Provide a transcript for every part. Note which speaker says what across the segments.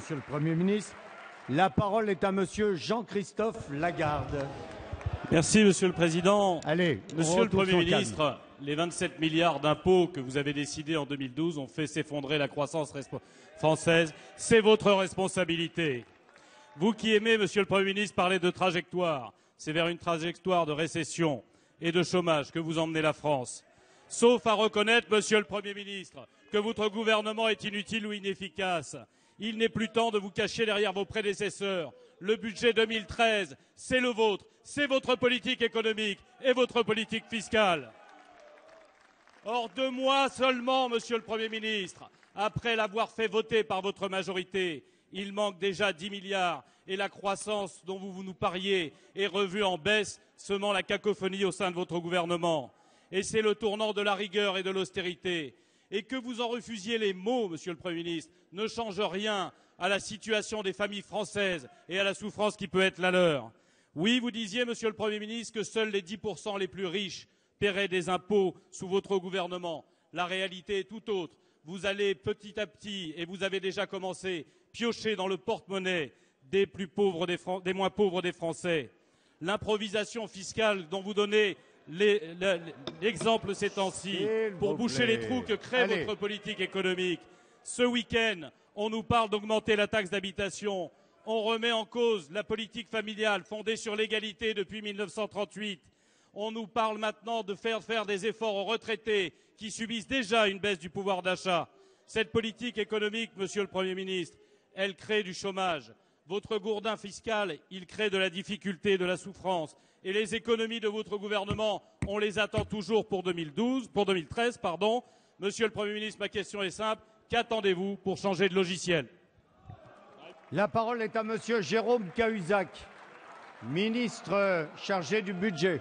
Speaker 1: Monsieur le Premier ministre. La parole est à Monsieur Jean-Christophe Lagarde.
Speaker 2: Merci, Monsieur le Président.
Speaker 1: Allez,
Speaker 2: Monsieur le Premier ministre, les 27 milliards d'impôts que vous avez décidés en 2012 ont fait s'effondrer la croissance française. C'est votre responsabilité. Vous qui aimez, Monsieur le Premier ministre, parler de trajectoire, c'est vers une trajectoire de récession et de chômage que vous emmenez la France. Sauf à reconnaître, Monsieur le Premier ministre, que votre gouvernement est inutile ou inefficace. Il n'est plus temps de vous cacher derrière vos prédécesseurs. Le budget 2013, c'est le vôtre, c'est votre politique économique et votre politique fiscale. Or, 2 mois seulement, Monsieur le Premier ministre, après l'avoir fait voter par votre majorité, il manque déjà 10 milliards et la croissance dont vous nous pariez est revue en baisse, semant la cacophonie au sein de votre gouvernement. Et c'est le tournant de la rigueur et de l'austérité. Et que vous en refusiez les mots, Monsieur le Premier ministre, ne change rien à la situation des familles françaises et à la souffrance qui peut être la leur. Oui, vous disiez, Monsieur le Premier ministre, que seuls les 10% les plus riches paieraient des impôts sous votre gouvernement. La réalité est tout autre. Vous allez petit à petit, et vous avez déjà commencé, piocher dans le porte-monnaie des moins pauvres des Français. L'improvisation fiscale dont vous donnez l'exemple ces temps-ci pour boucher les trous que crée votre politique économique. Ce week-end, on nous parle d'augmenter la taxe d'habitation. On remet en cause la politique familiale fondée sur l'égalité depuis 1938. On nous parle maintenant de faire des efforts aux retraités qui subissent déjà une baisse du pouvoir d'achat. Cette politique économique, Monsieur le Premier ministre, elle crée du chômage. Votre gourdin fiscal, il crée de la difficulté et de la souffrance. Et les économies de votre gouvernement, on les attend toujours pour 2013. Monsieur le Premier ministre, ma question est simple. Qu'attendez-vous pour changer de logiciel?
Speaker 1: La parole est à Monsieur Jérôme Cahuzac, ministre chargé du budget.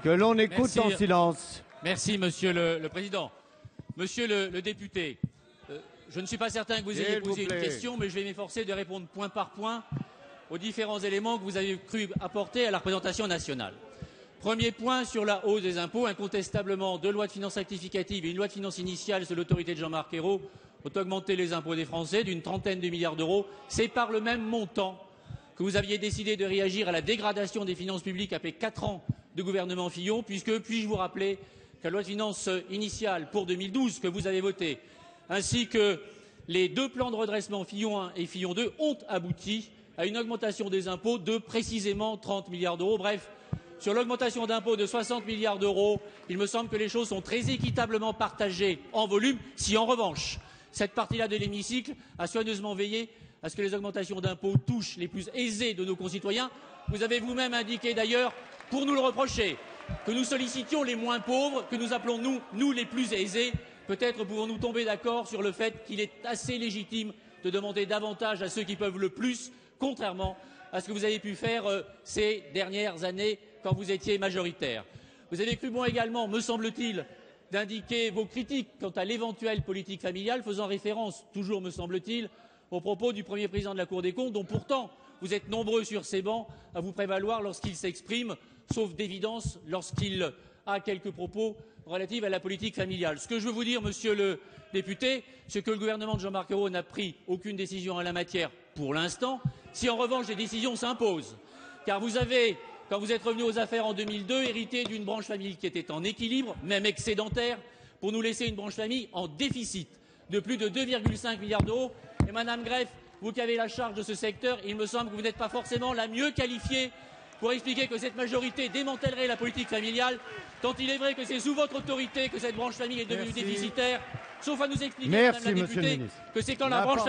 Speaker 1: Que l'on écoute en silence.
Speaker 3: Merci, Monsieur le Président. Monsieur le député, je ne suis pas certain que vous ayez posé une question, mais je vais m'efforcer de répondre point par point aux différents éléments que vous avez cru apporter à la représentation nationale. Premier point sur la hausse des impôts. Incontestablement, 2 lois de finances rectificatives et une loi de finances initiale sous l'autorité de Jean-Marc Ayrault ont augmenté les impôts des Français d'une trentaine de milliards d'euros. C'est par le même montant que vous aviez décidé de réagir à la dégradation des finances publiques après 4 ans de gouvernement Fillon, puisque, puis-je vous rappeler, que la loi de finances initiale pour 2012 que vous avez votée, ainsi que les 2 plans de redressement Fillon 1 et Fillon 2 ont abouti à une augmentation des impôts de précisément 30 milliards d'euros. Bref, sur l'augmentation d'impôts de 60 milliards d'euros, il me semble que les choses sont très équitablement partagées en volume, si en revanche, cette partie-là de l'hémicycle a soigneusement veillé à ce que les augmentations d'impôts touchent les plus aisés de nos concitoyens. Vous avez vous-même indiqué d'ailleurs, pour nous le reprocher, que nous sollicitions les moins pauvres, que nous appelons nous les plus aisés. Peut-être pouvons-nous tomber d'accord sur le fait qu'il est assez légitime de demander davantage à ceux qui peuvent le plus, contrairement à ce que vous avez pu faire ces dernières années quand vous étiez majoritaire. Vous avez cru bon également, me semble-t-il, d'indiquer vos critiques quant à l'éventuelle politique familiale, faisant référence, toujours me semble-t-il, aux propos du premier président de la Cour des comptes, dont pourtant vous êtes nombreux sur ces bancs à vous prévaloir lorsqu'il s'exprime, sauf d'évidence lorsqu'il a quelques propos relatifs à la politique familiale. Ce que je veux vous dire, monsieur le député, c'est que le gouvernement de Jean-Marc Ayrault n'a pris aucune décision en la matière pour l'instant, si en revanche des décisions s'imposent. Car vous avez, quand vous êtes revenu aux affaires en 2002, hérité d'une branche famille qui était en équilibre, même excédentaire, pour nous laisser une branche famille en déficit de plus de 2,5 milliards d'euros. Et Madame Greff, vous qui avez la charge de ce secteur, il me semble que vous n'êtes pas forcément la mieux qualifiée pour expliquer que cette majorité démantèlerait la politique familiale, tant il est vrai que c'est sous votre autorité que cette branche famille est devenue déficitaire, sauf à nous expliquer, Madame la députée, que c'est quand la branche